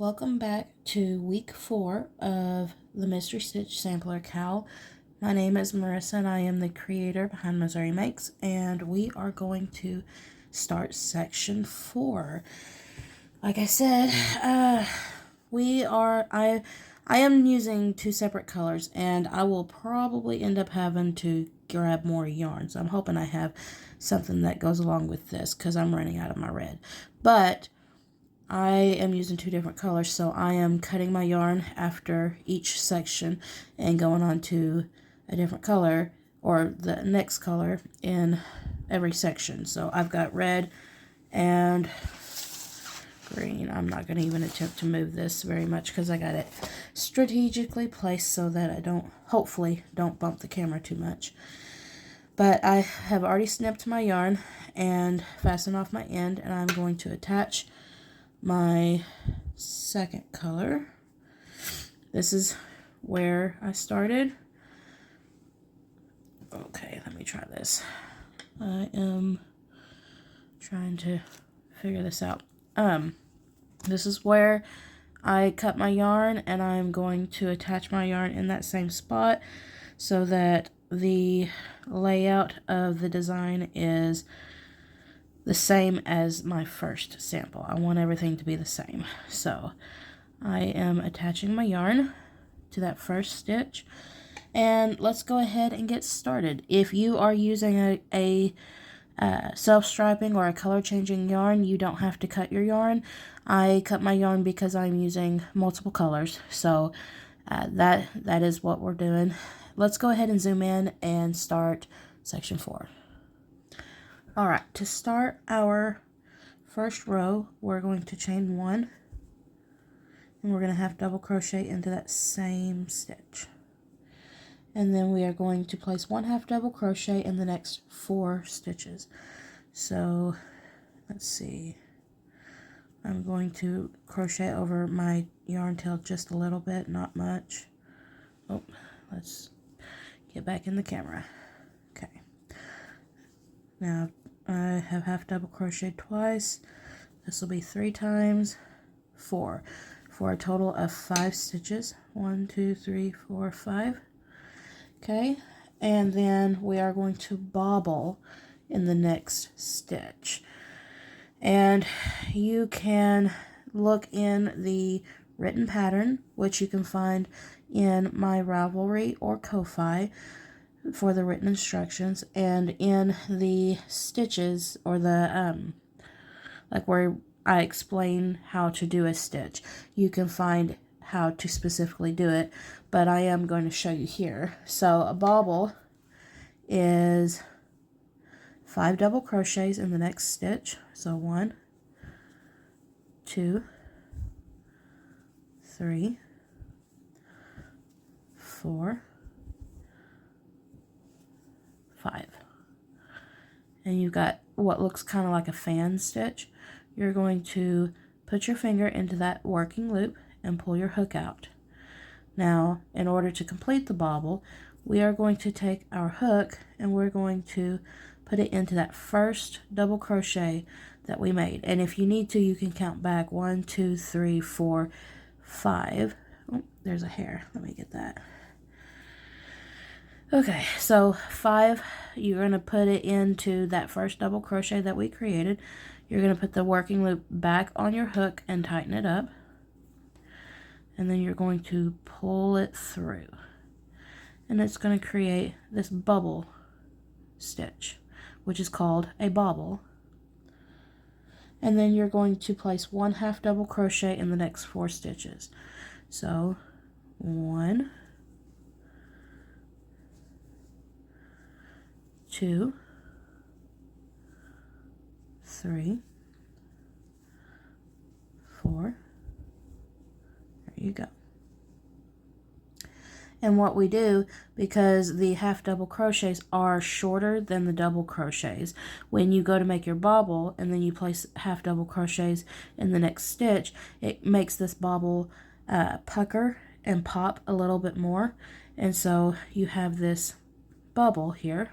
Welcome back to week 4 of the Mystery Stitch Sampler Cowl. My name is Marissa and I am the creator behind Missouri Makes, and we are going to start section 4. Like I said, I am using 2 separate colors, and I will probably end up having to grab more yarn. So I'm hoping I have something that goes along with this because I'm running out of my red. But I am using 2 different colors, so I am cutting my yarn after each section and going on to a different color or the next color in every section. So I've got red and green. I'm not going to even attempt to move this very much because I got it strategically placed so that I hopefully don't bump the camera too much. But I have already snipped my yarn and fastened off my end, and I'm going to attach my second color. This is where I started. Okay, let me try this. I am trying to figure this out. This is where I cut my yarn, and I'm going to attach my yarn in that same spot so that the layout of the design is the same as my first sample. I want everything to be the same. So I am attaching my yarn to that first stitch, and let's go ahead and get started. If you are using a self-striping or a color changing yarn, you don't have to cut your yarn. I cut my yarn because I'm using multiple colors, so that is what we're doing. Let's go ahead and zoom in and start section 4. Alright, to start our first row, we're going to chain 1, and we're going to half double crochet into that same stitch. And then we are going to place 1 half double crochet in the next 4 stitches. So, let's see. I'm going to crochet over my yarn tail just a little bit, not much. Oh, let's get back in the camera. Okay. Now, I have half double crocheted twice. This will be 3 times 4 for a total of 5 stitches. 1, 2, 3, 4, 5. Okay, and then we are going to bobble in the next stitch. And you can look in the written pattern, which you can find in my Ravelry or Ko-Fi for the written instructions, and in the stitches or the like where I explain how to do a stitch, you can find how to specifically do it, but I am going to show you here. So a bobble is 5 double crochets in the next stitch. So 1, 2, 3, 4, 5. And you've got what looks kind of like a fan stitch. You're going to put your finger into that working loop and pull your hook out. Now, in order to complete the bobble, we are going to take our hook and we're going to put it into that first double crochet that we made. And if you need to, you can count back 1, 2, 3, 4, 5. Oh, there's a hair. Let me get that. Okay, so 5, you're going to put it into that first double crochet that we created. You're going to put the working loop back on your hook and tighten it up. And then you're going to pull it through. And it's going to create this bubble stitch, which is called a bobble. And then you're going to place 1 half double crochet in the next 4 stitches. So 1, 2, 3, 4. There you go. And what we do, because the half double crochets are shorter than the double crochets, when you go to make your bobble and then you place half double crochets in the next stitch, it makes this bobble pucker and pop a little bit more. And so you have this bubble here.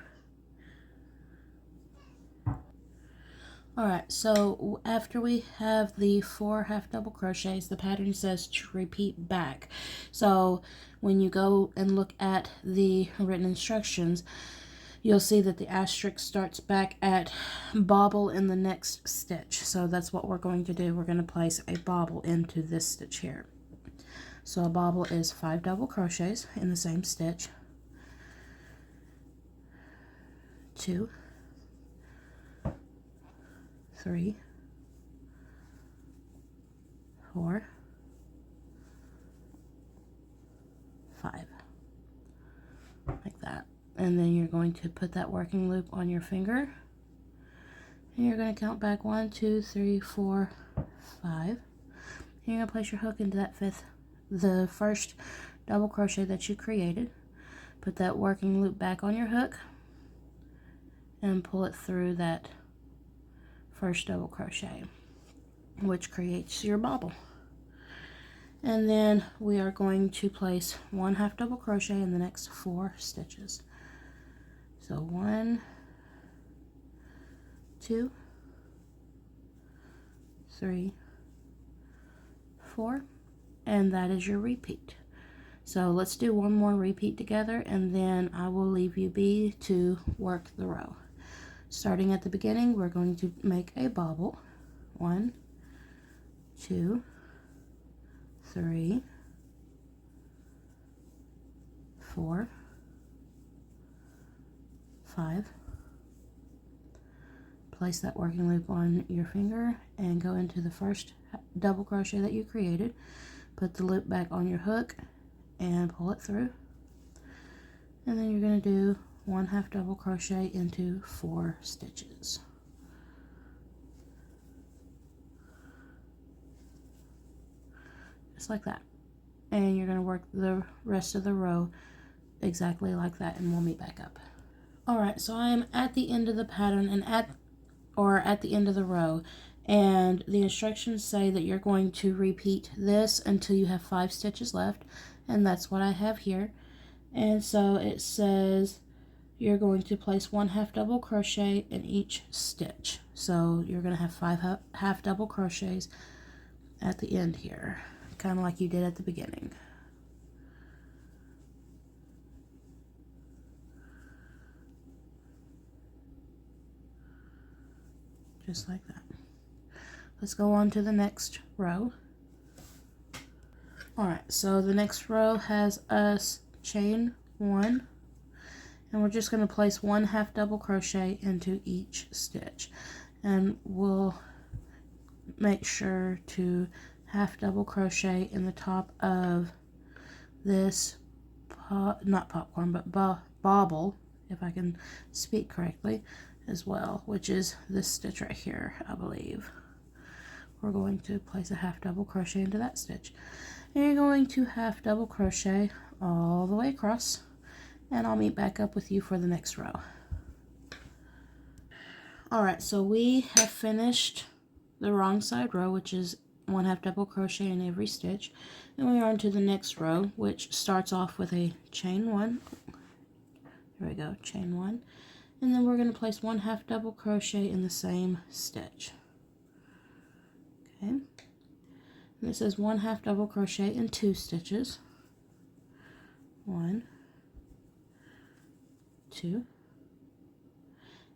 Alright, so after we have the 4 half double crochets, the pattern says to repeat back. So when you go and look at the written instructions, you'll see that the asterisk starts back at bobble in the next stitch. So that's what we're going to do. We're going to place a bobble into this stitch here. So a bobble is 5 double crochets in the same stitch. 2, 3, 4, 5, like that. And then you're going to put that working loop on your finger, and you're going to count back 1, 2, 3, 4, 5. And you're going to place your hook into that the first double crochet that you created. Put that working loop back on your hook and pull it through that first double crochet, which creates your bobble. And then we are going to place 1 half double crochet in the next 4 stitches. So 1, 2, 3, 4, and that is your repeat. So let's do one more repeat together, and then I will leave you be to work the row. Starting at the beginning, we're going to make a bobble. 1, 2, 3, 4, 5. Place that working loop on your finger and go into the first double crochet that you created. Put the loop back on your hook and pull it through. And then you're going to do 1 half double crochet into 4 stitches. Just like that. And you're going to work the rest of the row exactly like that, and we'll meet back up. Alright, so I am at the end of the pattern and at the end of the row, and the instructions say that you're going to repeat this until you have 5 stitches left, and that's what I have here. And so it says you're going to place 1 half double crochet in each stitch. So you're going to have 5 half double crochets at the end here, kind of like you did at the beginning. Just like that. Let's go on to the next row. Alright, so the next row has us chain 1, and we're just going to place 1 half double crochet into each stitch, and we'll make sure to half double crochet in the top of this not popcorn but bobble, if I can speak correctly, as well, which is this stitch right here. I believe we're going to place a half double crochet into that stitch, and you're going to half double crochet all the way across, and I'll meet back up with you for the next row. Alright, so we have finished the wrong side row, which is 1 half double crochet in every stitch, and we are on to the next row, which starts off with a chain 1. There we go, chain 1, and then we're going to place 1 half double crochet in the same stitch. Okay, and it says 1 half double crochet in 2 stitches. 1, 2,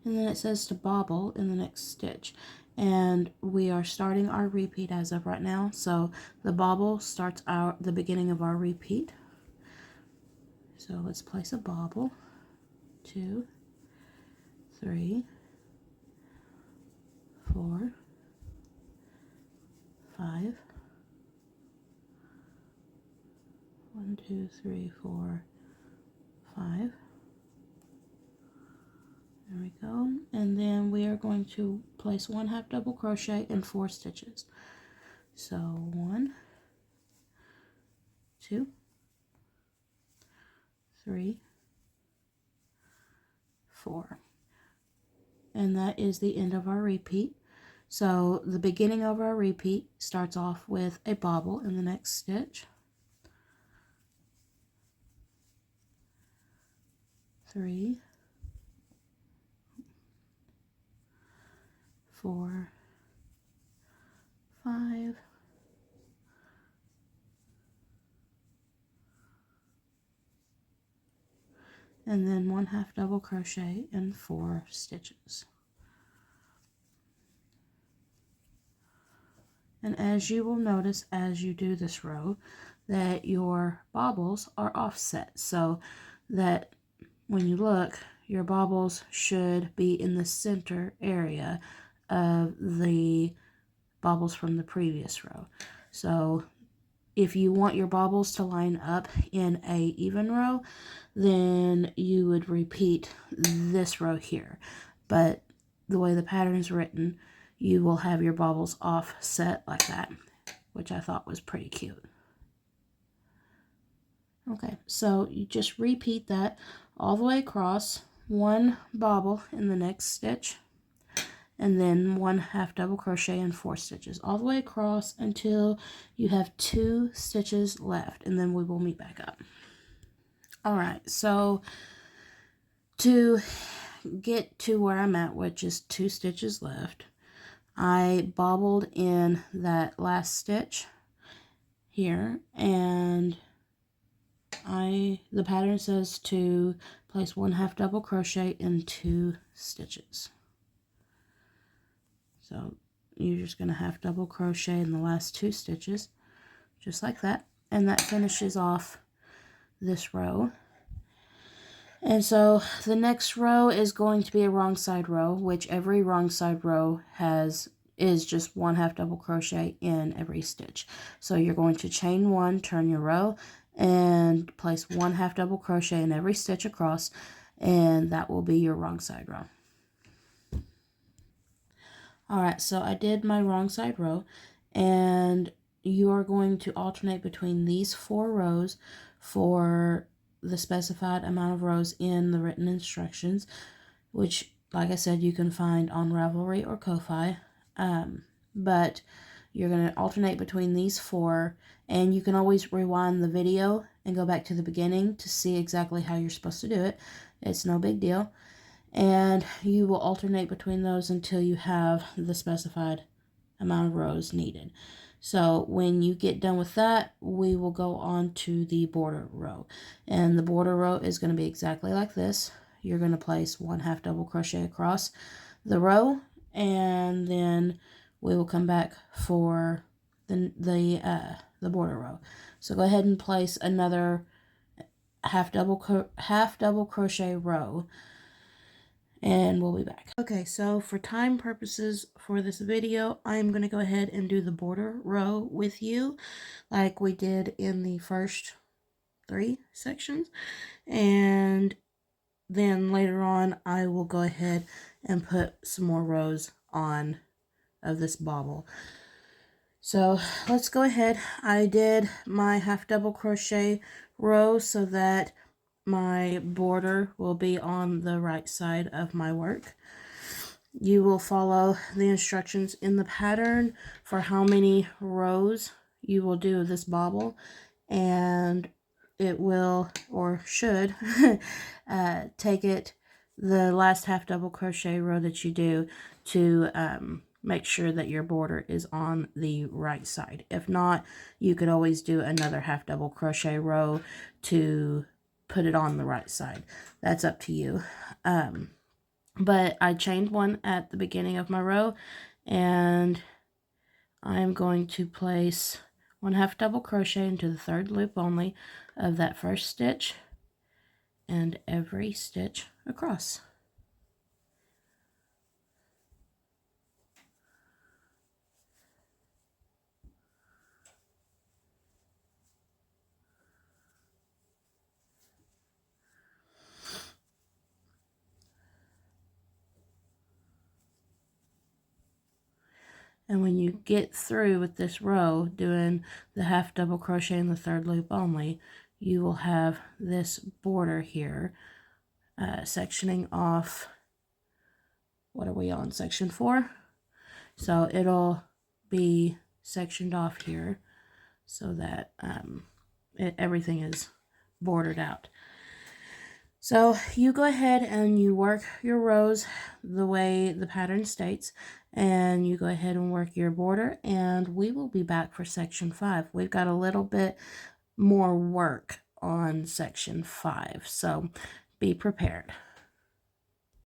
and then it says to bobble in the next stitch, and we are starting our repeat as of right now, so the bobble starts the beginning of our repeat. So let's place a bobble. 2, 3, 4, 5. 1, 2, 3, 4, 5. There we go. And then we are going to place 1 half double crochet in 4 stitches. So 1, 2, 3, 4. And that is the end of our repeat. So the beginning of our repeat starts off with a bobble in the next stitch. 3, 4, 5, and then 1/2 double crochet in 4 stitches. And as you will notice as you do this row, that your bobbles are offset, so that when you look, your bobbles should be in the center area of the bobbles from the previous row. So if you want your bobbles to line up in a even row, then you would repeat this row here. But the way the pattern is written, you will have your bobbles offset like that, which I thought was pretty cute. Okay, so you just repeat that all the way across, 1 bobble in the next stitch, and then 1/2 double crochet in 4 stitches, all the way across until you have 2 stitches left, and then we will meet back up. Alright, so to get to where I'm at, which is 2 stitches left, I bobbled in that last stitch here, and the pattern says to place 1/2 double crochet in 2 stitches. So you're just going to 1/2 double crochet in the last 2 stitches, just like that, and that finishes off this row. And so the next row is going to be a wrong side row, which every wrong side row is just 1/2 double crochet in every stitch. So you're going to chain 1, turn your row, and place 1/2 double crochet in every stitch across, and that will be your wrong side row. Alright, so I did my wrong side row, and you are going to alternate between these 4 rows for the specified amount of rows in the written instructions, which, like I said, you can find on Ravelry or Ko-Fi. But you're going to alternate between these 4, and you can always rewind the video and go back to the beginning to see exactly how you're supposed to do it. It's no big deal. And you will alternate between those until you have the specified amount of rows needed. So when you get done with that, we will go on to the border row. And the border row is going to be exactly like this. You're going to place 1/2 double crochet across the row, and then we will come back for the border row. So go ahead and place another half double crochet row, and we'll be back. Okay, so for time purposes for this video, I'm going to go ahead and do the border row with you like we did in the first 3 sections, and then later on I will go ahead and put some more rows on of this bobble. So let's go ahead. I did my 1/2 double crochet row so that my border will be on the right side of my work. You will follow the instructions in the pattern for how many rows you will do this bobble, and it will, or should, take it the last 1/2 double crochet row that you do to make sure that your border is on the right side. If not, you could always do another 1/2 double crochet row to put it on the right side. That's up to you. But I chained 1 at the beginning of my row, and I'm going to place 1/2 double crochet into the 3rd loop only of that first stitch and every stitch across. And when you get through with this row doing the 1/2 double crochet in the 3rd loop only, you will have this border here sectioning off. What are we on? Section 4. So it'll be sectioned off here so that everything is bordered out. So you go ahead and you work your rows the way the pattern states, and you go ahead and work your border, and we will be back for section 5. We've got a little bit more work on section 5, so be prepared.